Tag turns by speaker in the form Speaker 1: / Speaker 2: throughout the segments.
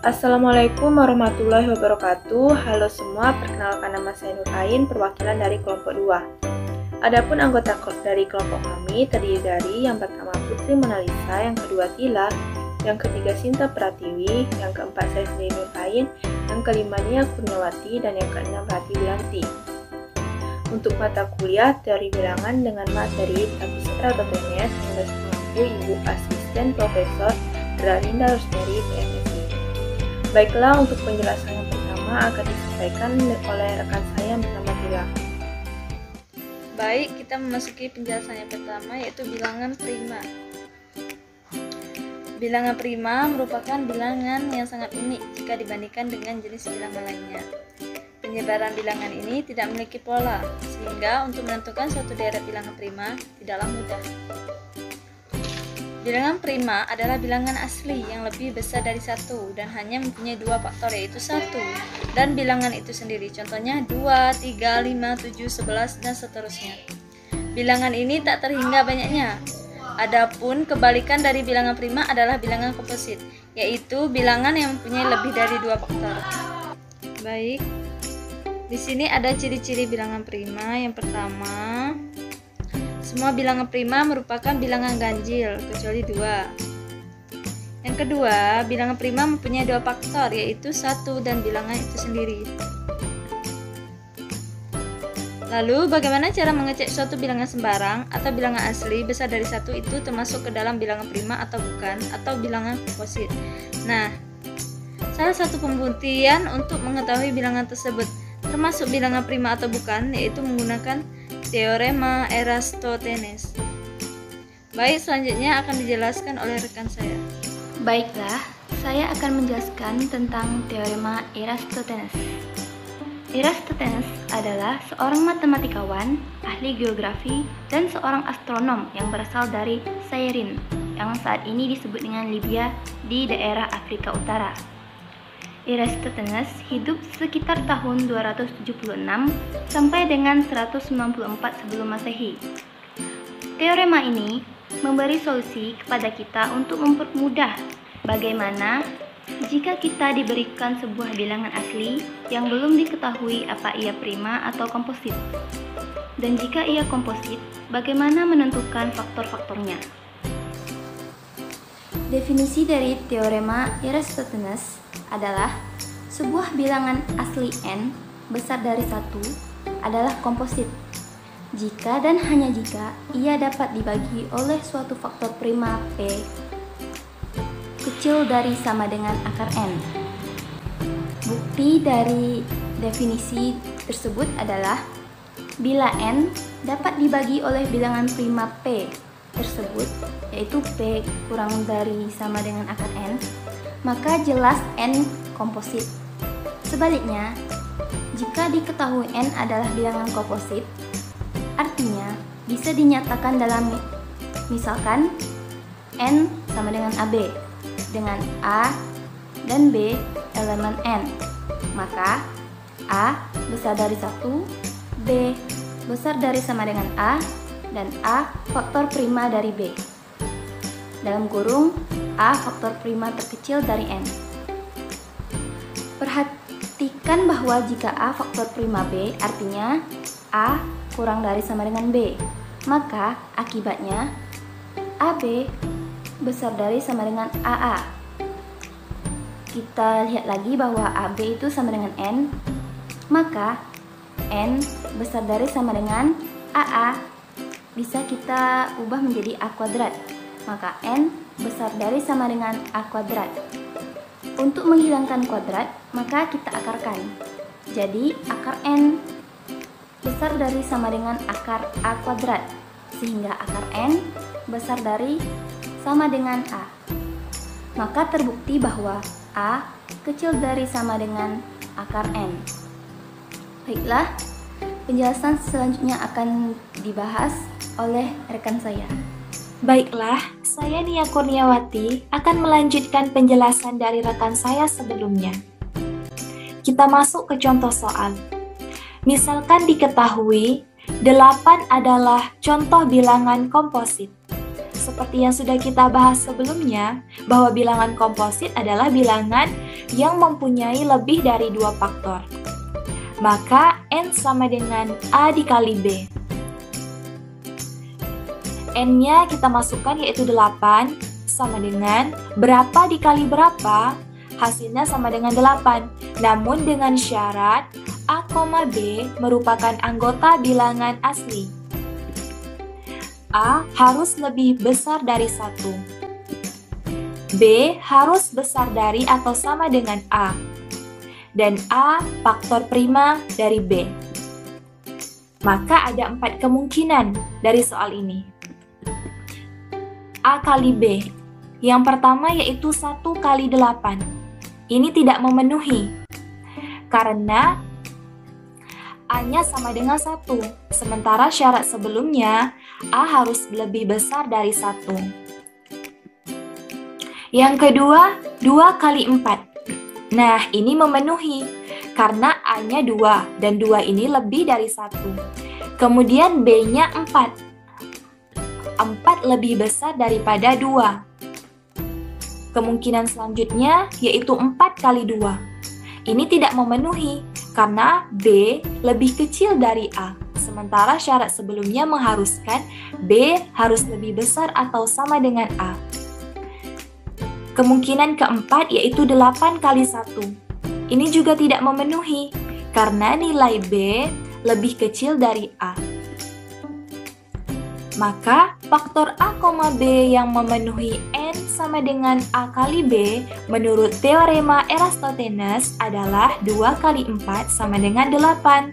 Speaker 1: Assalamualaikum warahmatullahi wabarakatuh. Halo semua, perkenalkan nama saya Nur Ain, perwakilan dari kelompok 2. Adapun anggota dari kelompok kami terdiri dari yang pertama Putri Monalisa, yang kedua Tila, yang ketiga Sinta Pratiwi, yang keempat saya sendiri Nur Ain, yang kelima Nia Kurniawati, dan yang keenam Rati Wilanti. Untuk mata kuliah teori bilangan dengan materi Tapistra Totenes yang mengaku Ibu Asisten Profesor Ralinda Rosmeri, PMSI. Baiklah, untuk penjelasan yang pertama akan disampaikan oleh rekan saya yang bernama Tila.
Speaker 2: Baik, kita memasuki penjelasan yang pertama, yaitu bilangan prima. Bilangan prima merupakan bilangan yang sangat unik jika dibandingkan dengan jenis bilangan lainnya. Penyebaran bilangan ini tidak memiliki pola, sehingga untuk menentukan suatu deret bilangan prima tidaklah mudah. Bilangan prima adalah bilangan asli yang lebih besar dari 1 dan hanya mempunyai 2 faktor, yaitu 1 dan bilangan itu sendiri. Contohnya 2, 3, 5, 7, 11, dan seterusnya. Bilangan ini tak terhingga banyaknya. Adapun kebalikan dari bilangan prima adalah bilangan komposit, yaitu bilangan yang mempunyai lebih dari 2 faktor. Baik, di sini ada ciri-ciri bilangan prima. Yang pertama, semua bilangan prima merupakan bilangan ganjil, kecuali 2. Yang kedua, bilangan prima mempunyai 2 faktor, yaitu 1 dan bilangan itu sendiri. Lalu, bagaimana cara mengecek suatu bilangan sembarang atau bilangan asli besar dari 1 itu termasuk ke dalam bilangan prima atau bukan, atau bilangan komposit? Nah, salah satu pembuktian untuk mengetahui bilangan tersebut termasuk bilangan prima atau bukan, yaitu menggunakan teorema Eratosthenes. Baik, selanjutnya akan dijelaskan oleh rekan saya.
Speaker 3: Baiklah, saya akan menjelaskan tentang teorema Eratosthenes. Eratosthenes adalah seorang matematikawan, ahli geografi, dan seorang astronom yang berasal dari Cyrene, yang saat ini disebut dengan Libya di daerah Afrika Utara. Eratosthenes hidup sekitar tahun 276 sampai dengan 194 sebelum Masehi. Teorema ini memberi solusi kepada kita untuk mempermudah bagaimana jika kita diberikan sebuah bilangan asli yang belum diketahui apa ia prima atau komposit. Dan jika ia komposit, bagaimana menentukan faktor-faktornya. Definisi dari teorema Eratosthenes adalah sebuah bilangan asli n besar dari 1 adalah komposit jika dan hanya jika ia dapat dibagi oleh suatu faktor prima p kecil dari sama dengan akar n. Bukti dari definisi tersebut adalah bila n dapat dibagi oleh bilangan prima p tersebut, yaitu p kurang dari sama dengan akar n, maka jelas n komposit. Sebaliknya, jika diketahui n adalah bilangan komposit, artinya bisa dinyatakan dalam misalkan n sama dengan AB, dengan A dan B elemen n, maka A besar dari 1, B besar dari sama dengan A, dan A faktor prima dari B. Dalam kurung, A faktor prima terkecil dari n. Perhatikan bahwa jika A faktor prima B, artinya A kurang dari sama dengan B, maka akibatnya AB besar dari sama dengan AA. Kita lihat lagi bahwa AB itu sama dengan n, maka n besar dari sama dengan AA bisa kita ubah menjadi A kuadrat, maka n besar dari sama dengan A kuadrat. Untuk menghilangkan kuadrat, maka kita akarkan. Jadi akar n besar dari sama dengan akar A kuadrat, sehingga akar n besar dari sama dengan A. Maka terbukti bahwa A kecil dari sama dengan akar n. Baiklah, penjelasan selanjutnya akan dibahas oleh rekan saya.
Speaker 4: Baiklah, saya Nia Kurniawati akan melanjutkan penjelasan dari rekan saya sebelumnya. Kita masuk ke contoh soal. Misalkan diketahui 8 adalah contoh bilangan komposit. seperti yang sudah kita bahas sebelumnya, bahwa bilangan komposit adalah bilangan yang mempunyai lebih dari 2 faktor. Maka N sama dengan A dikali B. N-nya kita masukkan yaitu 8, sama dengan berapa dikali berapa, hasilnya sama dengan 8. Namun dengan syarat A, B merupakan anggota bilangan asli. A harus lebih besar dari 1. B harus besar dari atau sama dengan A. Dan A faktor prima dari B. Maka ada 4 kemungkinan dari soal ini. A kali B. Yang pertama yaitu 1 kali 8. Ini tidak memenuhi. Karena A-nya sama dengan 1, sementara syarat sebelumnya A harus lebih besar dari 1. Yang kedua, 2 kali 4. Nah, ini memenuhi, karena A-nya 2, dan 2 ini lebih dari 1. Kemudian B-nya 4. 4 lebih besar daripada 2. Kemungkinan selanjutnya yaitu 4 kali 2. Ini tidak memenuhi, karena B lebih kecil dari A, sementara syarat sebelumnya mengharuskan B harus lebih besar atau sama dengan A. Kemungkinan keempat yaitu 8 kali 1. Ini juga tidak memenuhi, karena nilai B lebih kecil dari A. Maka faktor A, B yang memenuhi N sama dengan A kali B menurut teorema Eratosthenes adalah 2 kali 4 sama dengan 8.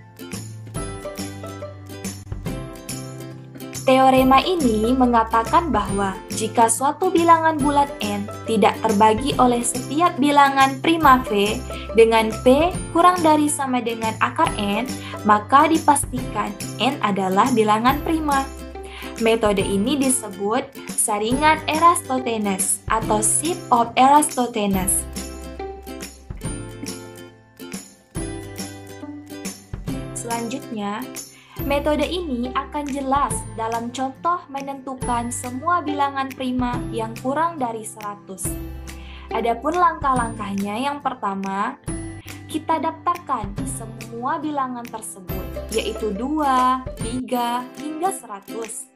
Speaker 4: Teorema ini mengatakan bahwa jika suatu bilangan bulat N tidak terbagi oleh setiap bilangan prima V dengan P kurang dari sama dengan akar N, maka dipastikan N adalah bilangan prima. Metode ini disebut saringan Eratosthenes atau sieve of Eratosthenes. Selanjutnya, metode ini akan jelas dalam contoh menentukan semua bilangan prima yang kurang dari 100. Adapun langkah-langkahnya, yang pertama, kita daftarkan semua bilangan tersebut, yaitu 2, 3, hingga 100.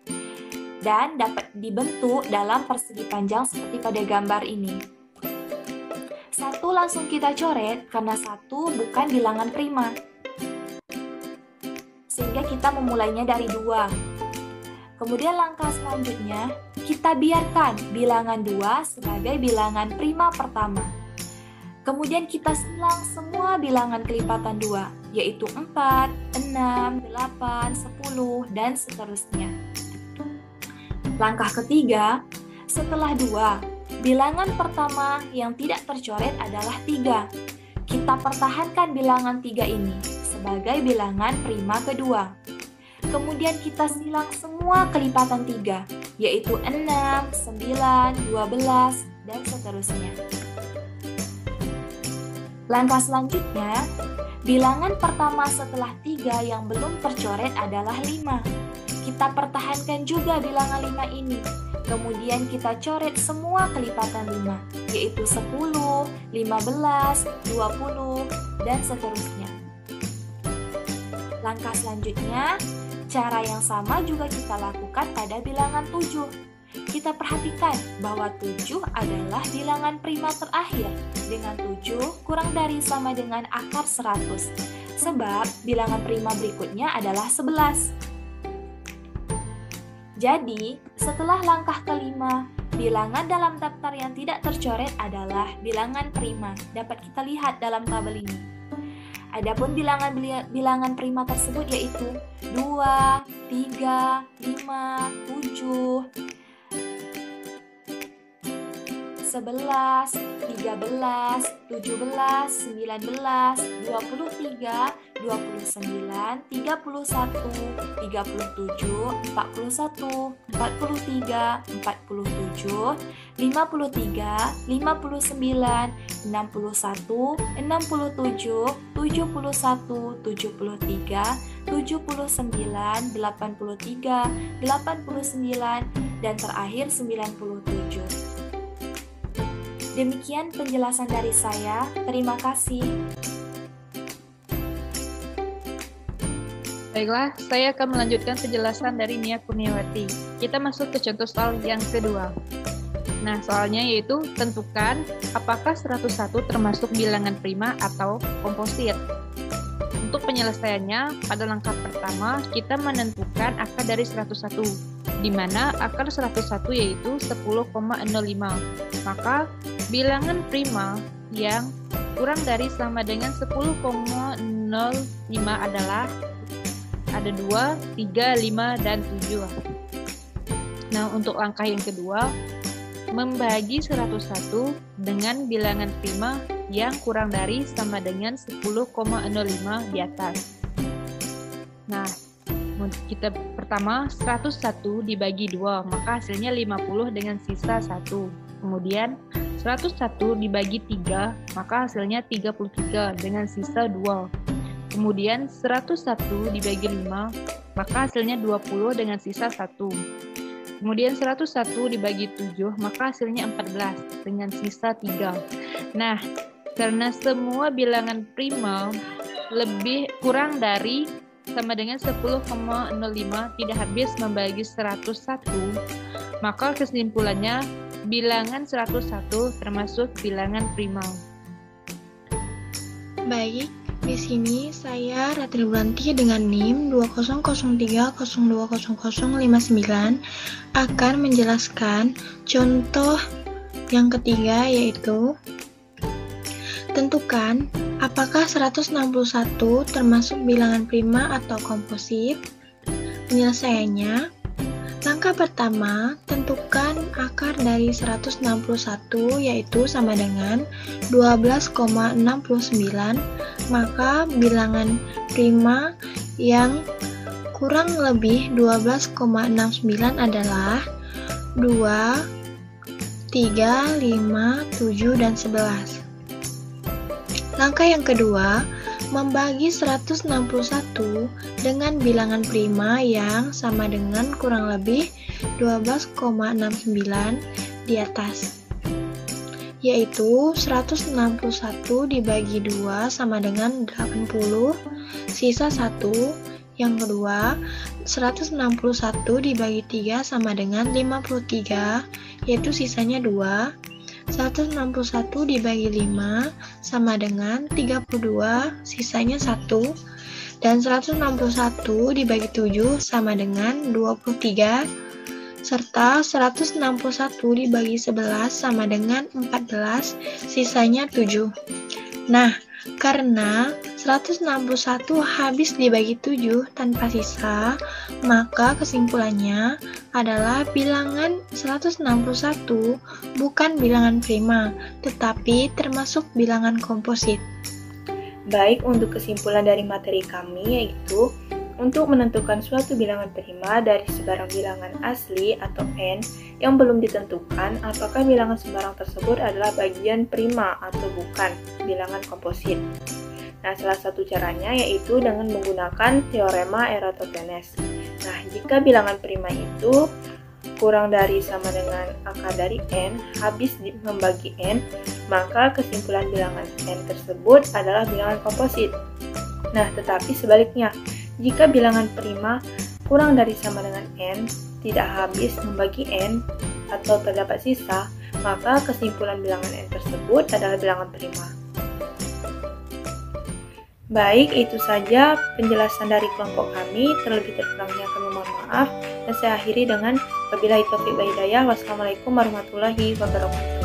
Speaker 4: Dan dapat dibentuk dalam persegi panjang seperti pada gambar ini. 1 langsung kita coret karena 1 bukan bilangan prima. Sehingga kita memulainya dari 2. Kemudian langkah selanjutnya, kita biarkan bilangan 2 sebagai bilangan prima pertama. Kemudian kita silang semua bilangan kelipatan 2, yaitu 4, 6, 8, 10, dan seterusnya. Langkah ketiga, setelah 2, bilangan pertama yang tidak tercoret adalah 3. Kita pertahankan bilangan 3 ini sebagai bilangan prima kedua. Kemudian kita silang semua kelipatan 3, yaitu 6, 9, 12, dan seterusnya. Langkah selanjutnya, bilangan pertama setelah 3 yang belum tercoret adalah 5. Kita pertahankan juga bilangan 5 ini. Kemudian kita coret semua kelipatan 5, yaitu 10, 15, 20, dan seterusnya. Langkah selanjutnya, cara yang sama juga kita lakukan pada bilangan 7. Kita perhatikan bahwa 7 adalah bilangan prima terakhir dengan 7 kurang dari sama dengan akar 100, sebab bilangan prima berikutnya adalah 11. Jadi, setelah langkah kelima, bilangan dalam daftar yang tidak tercoret adalah bilangan prima. Dapat kita lihat dalam tabel ini. Adapun bilangan prima tersebut yaitu 2, 3, 5, 7, 11, 13, 17, 19, 23, 29, 31, 37, 41, 43, 47, 53, 59, 61, 67, 71, 73, 79, 83, 89, dan terakhir 97. Demikian penjelasan dari saya. Terima kasih.
Speaker 5: Baiklah, saya akan melanjutkan penjelasan dari Nia Kurniawati. Kita masuk ke contoh soal yang kedua. Nah, soalnya yaitu tentukan apakah 101 termasuk bilangan prima atau komposit. Untuk penyelesaiannya, pada langkah pertama kita menentukan akar dari 101, di mana akar 101 yaitu 10,05. Maka bilangan prima yang kurang dari sama dengan 10,05 adalah ada 2, 3, 5, dan 7. Nah, untuk langkah yang kedua, membagi 101 dengan bilangan prima yang kurang dari sama dengan 10,05 di atas. Nah, kita pertama 101 dibagi 2, maka hasilnya 50 dengan sisa 1. Kemudian 101 dibagi 3, maka hasilnya 33 dengan sisa 2. Kemudian 101 dibagi 5, maka hasilnya 20 dengan sisa 1. Kemudian 101 dibagi 7, maka hasilnya 14 dengan sisa 3. Nah, karena semua bilangan prima lebih kurang dari sama dengan 10,05 tidak habis membagi 101, maka kesimpulannya bilangan 101 termasuk bilangan prima.
Speaker 1: Baik, di sini saya Ratri Bulanti dengan NIM 2003020059 akan menjelaskan contoh yang ketiga, yaitu tentukan apakah 161 termasuk bilangan prima atau komposit. Penyelesaiannya, langkah pertama, tentukan akar dari 161 yaitu sama dengan 12,69, maka bilangan prima yang kurang lebih 12,69 adalah 2, 3, 5, 7, dan 11. Langkah yang kedua, membagi 161 dengan bilangan prima yang sama dengan kurang lebih 12,69 di atas, yaitu 161 dibagi 2 sama dengan 80, sisa 1. Yang kedua, 161 dibagi 3 sama dengan 53, yaitu sisanya 2. 161 dibagi 5 sama dengan 32, sisanya 1. Dan 161 dibagi 7 sama dengan 23, serta 161 dibagi 11 sama dengan 14, sisanya 7. Nah, karena 161 habis dibagi 7 tanpa sisa, maka kesimpulannya adalah bilangan 161 bukan bilangan prima, tetapi termasuk bilangan komposit. Baik, untuk kesimpulan dari materi kami yaitu untuk menentukan suatu bilangan prima dari sebarang bilangan asli atau n yang belum ditentukan apakah bilangan sembarang tersebut adalah bagian prima atau bukan bilangan komposit. Nah, salah satu caranya yaitu dengan menggunakan teorema Eratosthenes. Nah, jika bilangan prima itu kurang dari sama dengan akar dari n habis membagi n, maka kesimpulan bilangan n tersebut adalah bilangan komposit. Nah, tetapi sebaliknya, jika bilangan prima kurang dari sama dengan n, tidak habis membagi n, atau terdapat sisa, maka kesimpulan bilangan n tersebut adalah bilangan prima. Baik, itu saja penjelasan dari kelompok kami. Terlebih terkurangnya kami mohon maaf. Dan saya akhiri dengan wabillahi taufiq wal hidayah. Wassalamualaikum warahmatullahi wabarakatuh.